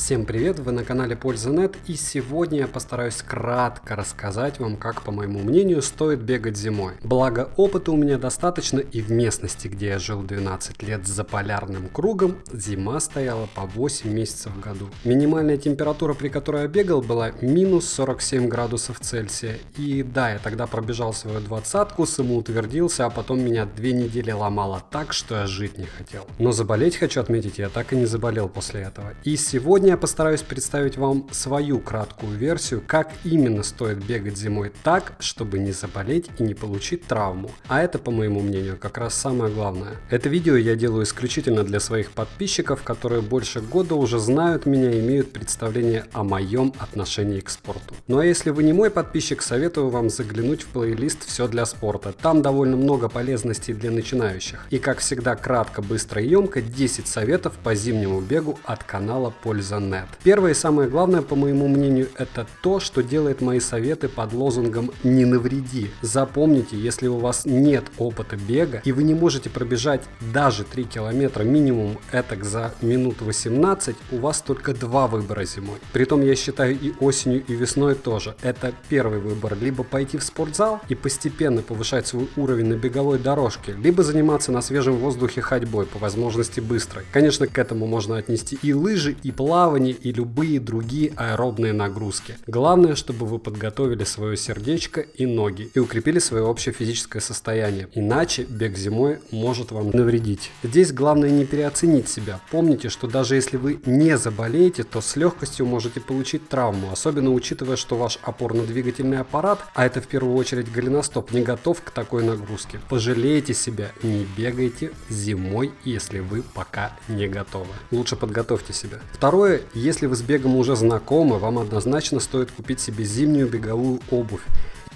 Всем привет, вы на канале Польза.нет, и сегодня я постараюсь кратко рассказать вам, как, по моему мнению, стоит бегать зимой. Благо опыта у меня достаточно, и в местности, где я жил 12 лет за полярным кругом, зима стояла по 8 месяцев в году. Минимальная температура, при которой я бегал, была минус 47 градусов Цельсия. И да, я тогда пробежал свою двадцатку, самоутвердился, а потом меня 2 недели ломало так, что я жить не хотел. Но заболеть, хочу отметить, я так и не заболел после этого. И сегодня я постараюсь представить вам свою краткую версию, как именно стоит бегать зимой так, чтобы не заболеть и не получить травму. А это, по моему мнению, как раз самое главное. Это видео я делаю исключительно для своих подписчиков, которые больше года уже знают меня и имеют представление о моем отношении к спорту. Ну а если вы не мой подписчик, советую вам заглянуть в плейлист «Все для спорта». Там довольно много полезностей для начинающих. И как всегда, кратко, быстро и емко 10 советов по зимнему бегу от канала Польза.нет. Первое и самое главное, по моему мнению, это то, что делает мои советы под лозунгом «не навреди». Запомните, если у вас нет опыта бега и вы не можете пробежать даже 3 километра минимум этак за минут 18, у вас только 2 выбора зимой. Притом я считаю и осенью, и весной тоже. Это первый выбор: либо пойти в спортзал и постепенно повышать свой уровень на беговой дорожке, либо заниматься на свежем воздухе ходьбой, по возможности быстрой. Конечно, к этому можно отнести и лыжи, и плавание, и любые другие аэробные нагрузки. Главное, чтобы вы подготовили свое сердечко и ноги и укрепили свое общее физическое состояние. Иначе бег зимой может вам навредить. Здесь главное не переоценить себя. Помните, что даже если вы не заболеете, то с легкостью можете получить травму, особенно учитывая, что ваш опорно-двигательный аппарат, а это в первую очередь голеностоп, не готов к такой нагрузке. Пожалейте себя, не бегайте зимой, если вы пока не готовы. Лучше подготовьте себя. Второе, если вы с бегом уже знакомы, вам однозначно стоит купить себе зимнюю беговую обувь.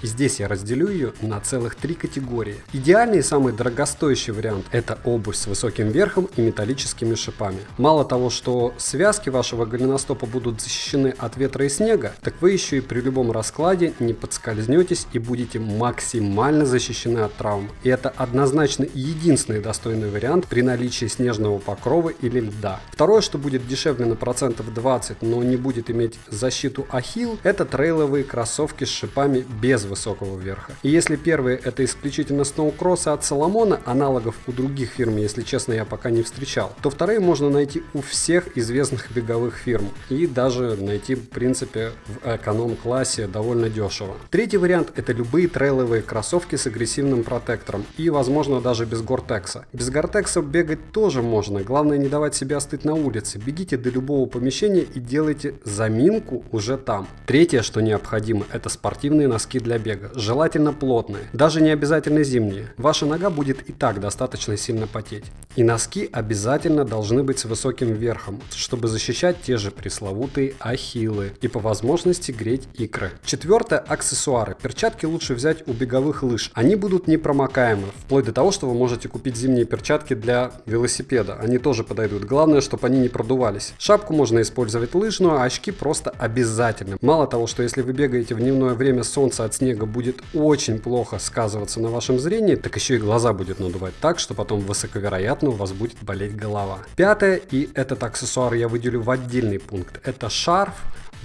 И здесь я разделю ее на целых 3 категории. Идеальный и самый дорогостоящий вариант – это обувь с высоким верхом и металлическими шипами. Мало того, что связки вашего голеностопа будут защищены от ветра и снега, так вы еще и при любом раскладе не подскользнетесь и будете максимально защищены от травм. И это однозначно единственный достойный вариант при наличии снежного покрова или льда. Второе, что будет дешевле на процентов 20, но не будет иметь защиту ахилл, это трейловые кроссовки с шипами без высокого верха. И если первые это исключительно сноукроссы от Соломона, аналогов у других фирм, если честно, я пока не встречал, то вторые можно найти у всех известных беговых фирм и даже найти, в принципе, в эконом-классе довольно дешево. Третий вариант — это любые трейловые кроссовки с агрессивным протектором и, возможно, даже без гортекса. Без гортекса бегать тоже можно, главное не давать себе остыть на улице. Бегите до любого помещения и делайте заминку уже там. Третье, что необходимо, это спортивные носки для бега, желательно плотные, даже не обязательно зимние. Ваша нога будет и так достаточно сильно потеть. И носки обязательно должны быть с высоким верхом, чтобы защищать те же пресловутые ахиллы и по возможности греть икры. Четвертое — аксессуары. Перчатки лучше взять у беговых лыж. Они будут непромокаемы, вплоть до того, что вы можете купить зимние перчатки для велосипеда. Они тоже подойдут. Главное, чтобы они не продувались. Шапку можно использовать лыжную, а очки просто обязательно. Мало того, что если вы бегаете в дневное время, солнце от снега будет очень плохо сказываться на вашем зрении, так еще и глаза будет надувать так, что потом высоковероятно у вас будет болеть голова. Пятое, и этот аксессуар я выделю в отдельный пункт, это шарф,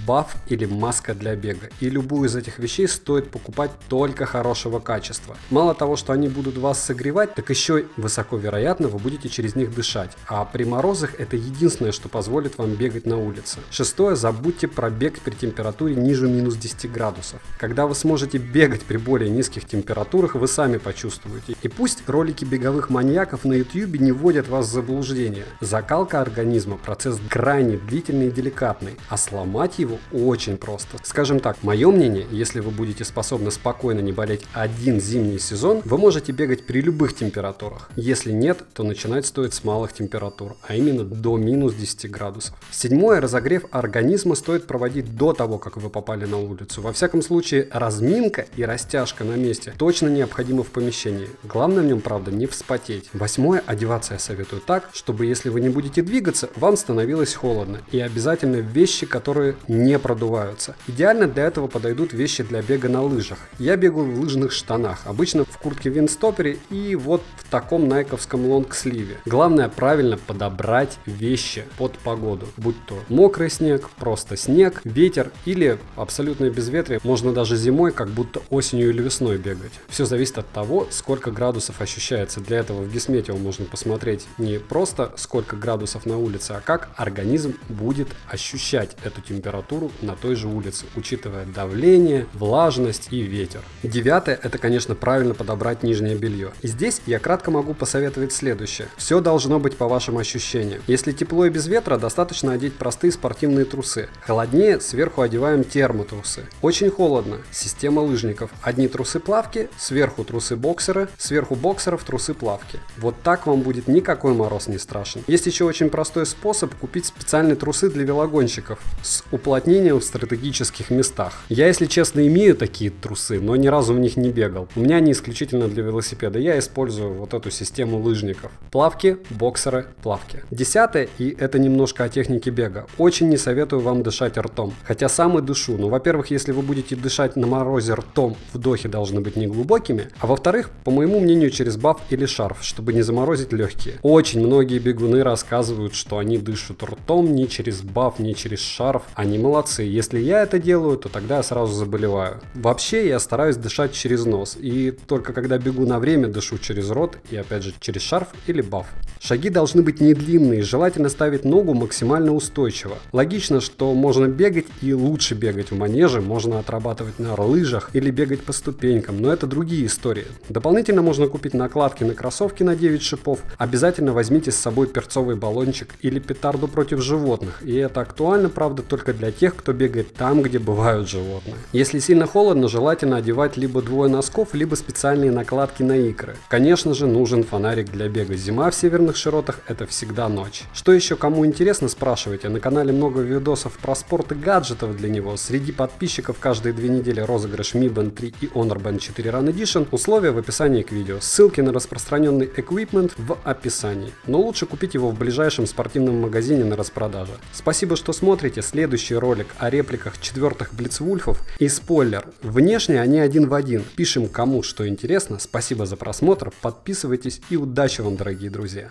баф или маска для бега. И любую из этих вещей стоит покупать только хорошего качества. Мало того, что они будут вас согревать, так еще высоко вероятно вы будете через них дышать. А при морозах это единственное, что позволит вам бегать на улице. Шестое, забудьте про бег при температуре ниже минус 10 градусов. Когда вы сможете бегать при более низких температурах, вы сами почувствуете. И пусть ролики беговых маньяков на YouTube не вводят вас в заблуждение. Закалка организма – процесс крайне длительный и деликатный, а сломать его очень просто. Скажем так, мое мнение, если вы будете способны спокойно не болеть один зимний сезон, вы можете бегать при любых температурах. Если нет, то начинать стоит с малых температур, а именно до минус 10 градусов. Седьмое, разогрев организма стоит проводить до того, как вы попали на улицу. Во всяком случае, разминка и растяжка на месте точно необходимы в помещении. Главное в нем, правда, не вспотеть. Восьмое, одеваться я советую так, чтобы если вы не будете двигаться, вам становилось холодно. И обязательно вещи, которые не продуваются. Идеально для этого подойдут вещи для бега на лыжах. Я бегаю в лыжных штанах, обычно в куртке виндстопере и вот в таком найковском лонгсливе. Главное правильно подобрать вещи под погоду, будь то мокрый снег, просто снег, ветер или абсолютное безветрие, можно даже зимой, как будто осенью или весной бегать. Все зависит от того, сколько градусов ощущается. Для этого в Гисметео можно посмотреть не просто сколько градусов на улице, а как организм будет ощущать эту температуру на той же улице, учитывая давление, влажность и ветер. Девятое — это, конечно, правильно подобрать нижнее белье. И здесь я кратко могу посоветовать следующее. Все должно быть по вашим ощущениям. Если тепло и без ветра, достаточно одеть простые спортивные трусы. Холоднее, сверху одеваем термотрусы. Очень холодно. Система лыжников. Одни трусы-плавки, сверху трусы-боксеры, сверху боксеров трусы-плавки. Вот так вам будет никакой мороз не страшен. Есть еще очень простой способ купить специальные трусы для велогонщиков с уплотнением в стратегических местах. Я, если честно, имею такие трусы, но ни разу в них не бегал. У меня они исключительно для велосипеда. Я использую вот эту систему лыжников. Плавки, боксеры, плавки. Десятое, и это немножко о технике бега. Очень не советую вам дышать ртом. Хотя сам и дышу. Но, во-первых, если вы будете дышать на морозе ртом, вдохи должны быть неглубокими. А во-вторых, по моему мнению, через баф или шарф, чтобы не заморозить легкие. Очень многие бегуны рассказывают, что они дышат ртом ни через баф, ни через шарф. Они молодцы. Если я это делаю, то тогда я сразу заболеваю. Вообще я стараюсь дышать через нос. И только когда бегу на время, дышу через рот и опять же через шарф или баф. Шаги должны быть не длинные, желательно ставить ногу максимально устойчиво. Логично, что можно бегать и лучше бегать в манеже, можно отрабатывать на лыжах или бегать по ступенькам, но это другие истории. Дополнительно можно купить накладки на кроссовки на 9 шипов. Обязательно возьмите с собой перцовый баллончик или петарду против животных. И это актуально, правда, только для тех, кто бегает там, где бывают животные. Если сильно холодно, желательно одевать либо двое носков, либо специальные накладки на икры. Конечно же, нужен фонарик для бега. Зима в северных широтах — это всегда ночь. Что еще кому интересно, спрашивайте. На канале много видосов про спорт и гаджетов для него. Среди подписчиков каждые 2 недели розыгрыш Mi Band 3 и Honor Band 4 Run Edition. Условия в описании к видео. Ссылки на распространенный эквипмент в описании. Но лучше купить его в ближайшем спортивном магазине на распродаже. Спасибо, что смотрите. Следующий ролик о репликах 4-х Блицвульфов. И спойлер, внешне они один в один. Пишем кому что интересно. Спасибо за просмотр, подписывайтесь и удачи вам, дорогие друзья.